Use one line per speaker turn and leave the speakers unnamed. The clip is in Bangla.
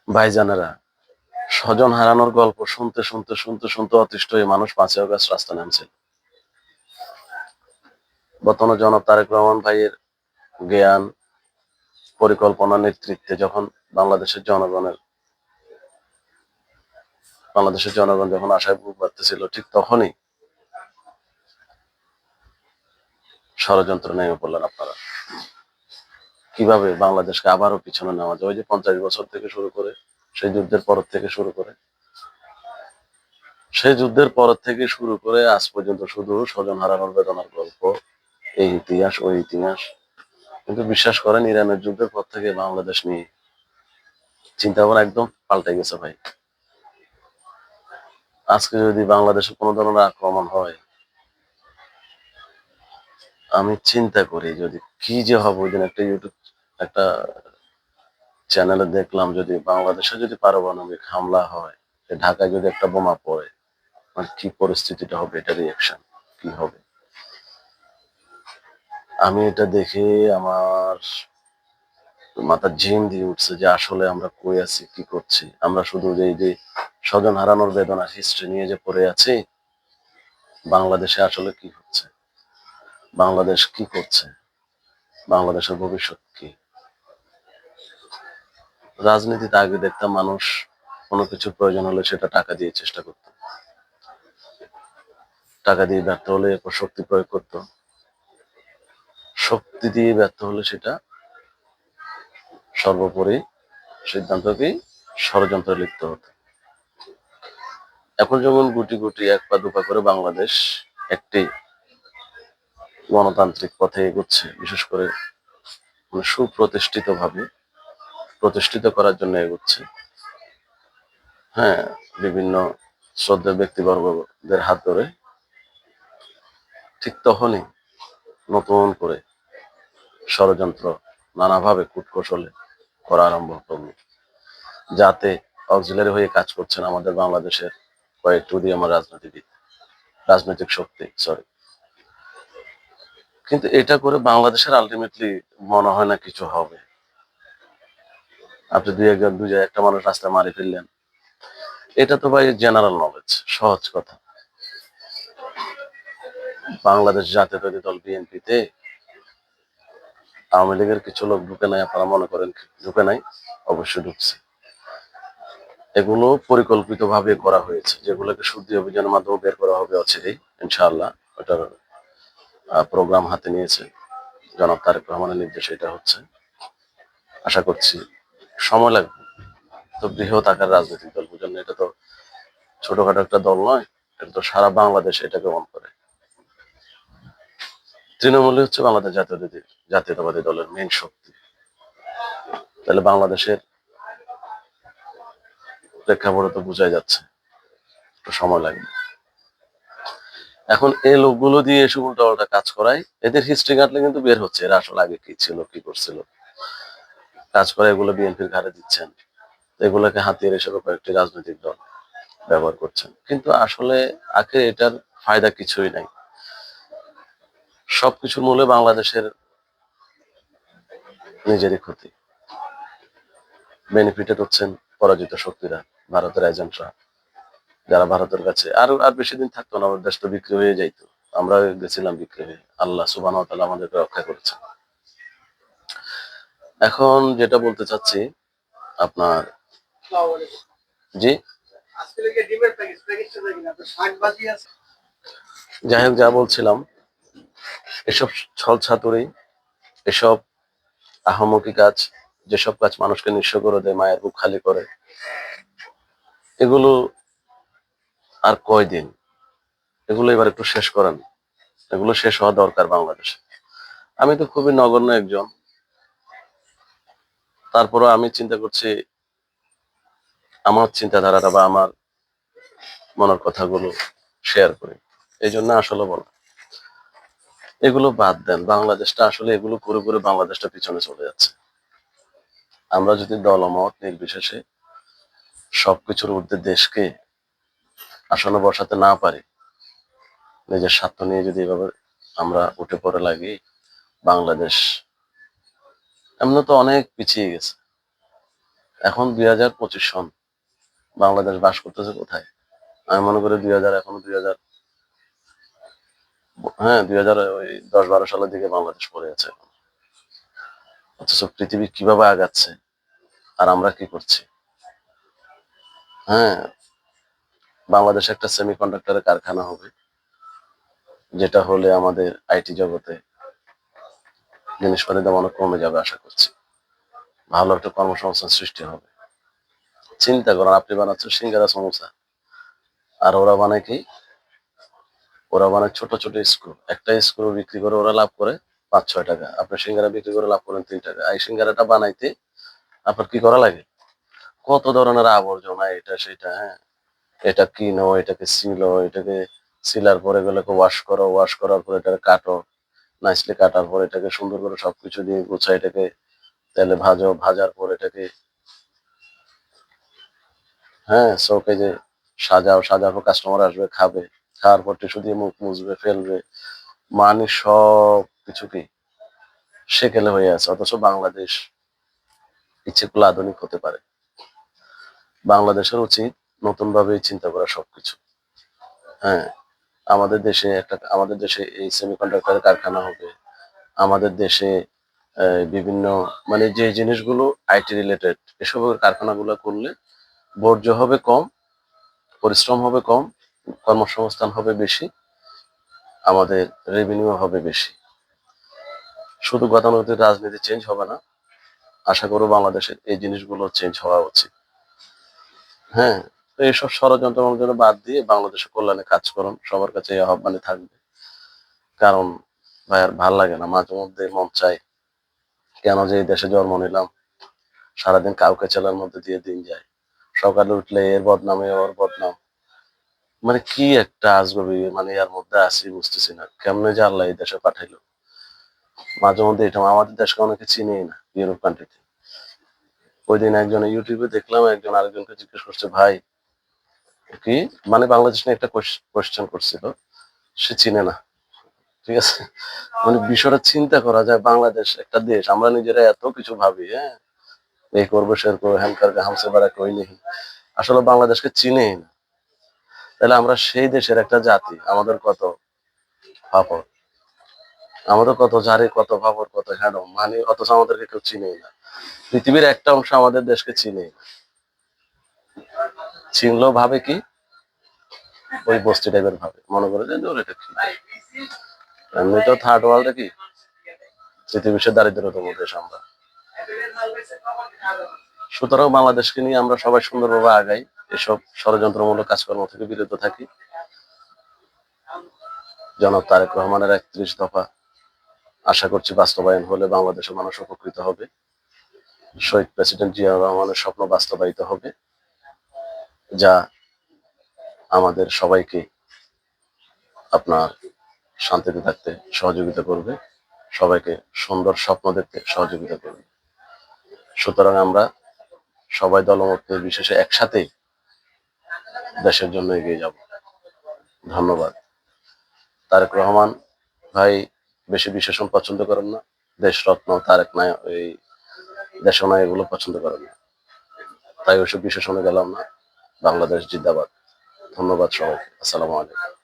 ভাইজানেরা, স্বজন হারানোর গল্প শুনতে শুনতে শুনতে শুনতে অতিষ্ঠ হয়ে মানুষ 5ই আগস্ট রাস্তা নামছিল। বর্তমানে জনাব তারেক রহমান ভাইয়ের জ্ঞান, পরিকল্পনা, নেতৃত্বে যখন বাংলাদেশের জনগণ যখন আশায় বুক বাঁধতেছিল, ঠিক তখনই ষড়যন্ত্র নেমে পড়লেন আপনারা। কিভাবে বাংলাদেশকে আবারও পিছনে নেওয়া যায়, ওই যে 50 বছর থেকে শুরু করে, সেই যুদ্ধের পর থেকে শুরু করে আজ পর্যন্ত শুধু স্বজন হারানোর বেদনার গল্প, এই ইতিহাস ওই ইতিহাস। কিন্তু বিশ্বাস করেন, ইরানের যুদ্ধের পর থেকে বাংলাদেশ নিয়ে চিন্তা ভাবনা একদম পাল্টে গেছে ভাই। আজকে যদি বাংলাদেশে কোনো ধরনের আক্রমণ হয়, আমি চিন্তা করি যদি কি যে হবে। ওই দিন একটা চ্যানেলে দেখলাম, যদি বাংলাদেশে যদি পারমাণবিক হামলা হয়, ঢাকায় যদি একটা বোমা পড়ে, মানে কি পরিস্থিতিটা হবে, এটা রিয়াকশন কি হবে। আমি এটা দেখে আমার মাথা ঝিম দিয়ে উঠছে যে আসলে আমরা কই আছি, কি করছি। আমরা শুধু যে স্বজন হারানোর বেদনা হিস্ট্রি নিয়ে যে পড়ে আছি। বাংলাদেশে আসলে কি হচ্ছে, বাংলাদেশ কি করছে, বাংলাদেশের ভবিষ্যৎ কি। রাজনীতিতে আগে দেখতাম মানুষ কোনো কিছুর প্রয়োজন হলে সেটা টাকা দিয়ে চেষ্টা করত, টাকা দিয়ে ব্যর্থ হলে এরপর শক্তি প্রয়োগ করত, শক্তি দিয়ে ব্যর্থ হলে সেটা সর্বোপরি সিদ্ধান্তকেই ষড়যন্ত্রে লিপ্ত হতো। এখন যেমন গুটি গুটি এক পা দুপা করে বাংলাদেশ একটি গণতান্ত্রিক পথে এগোচ্ছে, বিশেষ করে সুপ্রতিষ্ঠিত ভাবে প্রতিষ্ঠিত করার জন্য এগোচ্ছে। হ্যাঁ, বিভিন্ন শ্রদ্ধেয় ব্যক্তিবর্গদের হাত ধরে, ঠিক তখনই নতুন করে ষড়যন্ত্র নানাভাবে কূটকৌশলে করা আরম্ভ করল, যাতে অক্সিলারি হয়ে কাজ করছেন আমাদের বাংলাদেশের কয়েকটি উদীয়মান রাজনৈতিক শক্তি। কিন্তু এটা করে বাংলাদেশের আলটিমেটলি মনে হয় না কিছু হবে। আপনি দুই জায়গায় একটা মানুষ রাস্তায় মারি ফেললেন, এটা তো ভাই জেনারেল নলেজ, সহজ কথা। বাংলাদেশ জাতীয়তাবাদী দল বিএনপিতে আওয়ামী লীগের কিছু লোক ঢুকে নাই, আপনারা মনে করেন ঢুকে নাই? অবশ্যই ঢুকছে। এগুলো পরিকল্পিত ভাবে করা হয়েছে, যেগুলোকে শুদ্ধি অভিযানের মাধ্যমে বের করা হবে অচিরেই ইনশাআল্লাহ। ওটার প্রোগ্রাম হাতে নিয়েছে জনাব তারেক রহমানের নির্দেশে এটা হচ্ছে। আশা করছি সময় লাগবে। তো বৃহৎ আকার রাজনৈতিক দল, বুঝেন, এটা তো ছোটখাটো একটা দল নয়, এটা তো সারা বাংলাদেশ এটাকে অন করে। তৃণমূলই হচ্ছে বাংলাদেশ জাতীয়তাবাদী দলের মেইন শক্তি। তাহলে বাংলাদেশের প্রেক্ষাপটে তো বোঝাই যাচ্ছে একটু সময় লাগবে। এখন এই লোকগুলো দিয়ে এসব উল্টাপাল্টা কাজ করায়, এদের হিস্ট্রি ঘাটলে কিন্তু বের হচ্ছে এরা আসলে আগে কি ছিল, কি করছিল। কাজ করে এগুলো বিএনপির ঘাড়ে দিচ্ছেন, এগুলোকে হাতিয়ার হিসেবে কয়েকটি রাজনৈতিক দল ব্যবহার করছেন। কিন্তু আসলে আগে এটার ফায়দা কিছুই নাই। সবকিছুর মূলে বাংলাদেশের নিজেরই ক্ষতি। বেনিফিটেড হচ্ছেন পরাজিত শক্তিরা, ভারতের এজেন্টরা, যারা ভারতের কাছে আর বেশি দিন থাকতো না, আমাদের দেশ তো বিক্রি হয়ে যাইতো। আমরা গেছিলাম বিক্রি হয়ে, আল্লাহ সুবহানাহু ওয়া তাআলা আমাদেরকে রক্ষা করেছেন। এখন যেটা বলতে চাচ্ছি আপনার, জি যাই হোক, যা বলছিলাম, এসব ছল ছাতুরি, এসব আহামকি কাজ, যেসব কাজ মানুষকে নিঃস্ব করে দেয়, মায়ের বুক খালি করে, এগুলো আর কয়দিন, এগুলো এবার একটু শেষ করেন। এগুলো শেষ হওয়া দরকার বাংলাদেশে। আমি তো খুবই নগণ্য একজন, তারপরও আমি চিন্তা করছি, আমার চিন্তাধারাটা বা আমার মনের কথাগুলো শেয়ার করি, এই জন্য আসলে বলা। এগুলো বাদ দেন, বাংলাদেশটা আসলে এগুলো করে করে বাংলাদেশটা পিছনে চলে যাচ্ছে। আমরা যদি দলমত নির্বিশেষে সবকিছুর ঊর্ধ্বে দেশকে আসলে বসাতে না পারি, নিজের স্বার্থ নিয়ে যদি এভাবে আমরা উঠে পড়ে লাগি, বাংলাদেশ এমনি তো অনেক পিছিয়ে গেছে, এখন 2025 সন, বাংলাদেশ বাস করতেছে কোথায়? আমি মনে করি 2000, এখনো 2000, হ্যাঁ 2010-12 সালের দিকে বাংলাদেশ পড়ে আছে। অথচ পৃথিবী কিভাবে আগাচ্ছে আর আমরা কি করছি? হ্যাঁ, বাংলাদেশে একটা সেমিকন্ডাক্টরের কারখানা হবে, যেটা হলে আমাদের আইটি জগতে জিনিসপাতির দাম অনেক কমে যাবে আশা করছি। ভালো একটা কর্মসংস্থান সৃষ্টি হবে। চিন্তা করেন, আপনি বানাচ্ছেন সিঙ্গারা সমোসা, আর ওরা বানায় কি? ওরা বানায় ছোট ছোট স্ক্রু। একটা স্ক্রু বিক্রি করে ওরা লাভ করে 5-6 টাকা, আপনি সিঙ্গারা বিক্রি করে লাভ করেন 3 টাকা। এই সিঙ্গারাটা বানাইতে আপনার কি করা লাগে? কত ধরনের আবর্জনা, এটা সেটা, হ্যাঁ, এটা কিনো, এটাকে সিলো, এটাকে সিলার পরে এগুলোকে ওয়াশ করো, ওয়াশ করার পর এটাকে কাটো, নাইসলি কাটার পর এটাকে সুন্দর করে সবকিছু দিয়ে গুছাই, এটাকে তেলে ভাজো, ভাজার পর এটাকে, হ্যাঁ, শোকেজে সাজাও, সাজার পর কাস্টমার আসবে, খাবে, খাওয়ার পর টিস্যু দিয়ে মুখ মুছবে, ফেলবে, মানে সব কিছু কি সেকেলে হয়ে আছে। অথচ বাংলাদেশ ইচ্ছে করলে আধুনিক হতে পারে। বাংলাদেশের উচিত নতুন ভাবে চিন্তা করা সবকিছু। হ্যাঁ, আমাদের দেশে এই সেমিকন্ডাক্টরের কারখানা হবে। আমাদের দেশে বিভিন্ন, মানে যে জিনিসগুলো আইটি রিলেটেড, এসবের কারখানাগুলো করলে বর্জ্য হবে কম, পরিশ্রম হবে কম, কর্মসংস্থান হবে বেশি, আমাদের রেভিনিউ হবে বেশি। শুধু গতানুগতিক রাজনীতি চেঞ্জ হবে না, আশা করব বাংলাদেশের এই জিনিসগুলো চেঞ্জ হওয়া উচিত। হ্যাঁ, তো এইসব ষড়যন্ত্র মন্ত্র বাদ দিয়ে বাংলাদেশের কল্যাণে কাজ করুন, সবার কাছে এই আহ্বানে থাকবে। কারণ ভাই আর ভাল লাগে না, মাঝে মধ্যে মন চায় কেন যে এই দেশে জন্ম নিলাম, সারাদিন কাউকে চেলার মধ্যে দিয়ে দিন যায়। সকালে উঠলে এর বদনামে ওর বদনাম, মানে কি একটা আজগবি, মানে এর মধ্যে আছি বুঝতেছি না কেমনে যে আল্লাহ এই দেশে পাঠাইলো। মাঝে মধ্যে এটা, আমাদের দেশকে অনেকে চিনেই না ইউরোপ কান্ট্রিতে। ওই দিন একজন ইউটিউবে দেখলাম, একজন আরেকজনকে জিজ্ঞেস করছে, ভাই কি, মানে বাংলাদেশ নিয়ে একটা কোয়েশ্চেন করছিল, সে চিনে না। ঠিক আছে, মানে বিষয়টা চিন্তা করা যায়, বাংলাদেশ একটা দেশ, আমরা নিজেরা এত কিছু ভাবি, হ্যাঁ, এই করবো সে করবো, হ্যান করবে হামসে বাড়া কই নেই, আসলে বাংলাদেশকে চিনেই না। তাহলে আমরা সেই দেশের একটা জাতি, আমাদের কত ফাপড়, আমাদের কত জারি, কত ফাপড়, কত হ্যাডম, মানে অথচ আমাদেরকে কেউ চিনেই না। পৃথিবীর একটা অংশ আমাদের দেশকে চিনেই না, চিনলেও ভাবে কি ওই বস্তি টাইপের ভাবে, মনে করে যে ওর এটা কি, এমনি তো থার্ড ওয়ার্ল্ডে কি পৃথিবীর বিশ্বের দারিদ্রতম দেশ আমরা। সুতরাং বাংলাদেশকে নিয়ে আমরা সবাই সুন্দরভাবে আগাই, এসব ষড়যন্ত্রমূলক কাজকর্ম থেকে বিরত থাকি। জনাব তারেক রহমানের 31 দফা আশা করছি বাস্তবায়ন হলে বাংলাদেশের মানুষ উপকৃত হবে। শহীদ প্রেসিডেন্ট জিয়া রহমানের স্বপ্ন বাস্তবায়িত হবে, যা আমাদের সবাইকে আপনার শান্তিতে থাকতে সহযোগিতা করবে, সবাইকে সুন্দর স্বপ্ন দেখতে সহযোগিতা করবে। সুতরাং আমরা সবাই দলমত বিশেষে একসাথে দেশের জন্য এগিয়ে যাব। ধন্যবাদ। তারেক রহমান ভাই বেশি বিশেষণ পছন্দ করেন না, দেশরত্ন তারেক নায়ক, এই দেশনায়ক এগুলো পছন্দ করেন না, তাই ওইসব বিশেষণে গেলাম না। বাংলাদেশ জিন্দাবাদ। ধন্যবাদ সবাইকে। আসসালামু আলাইকুম।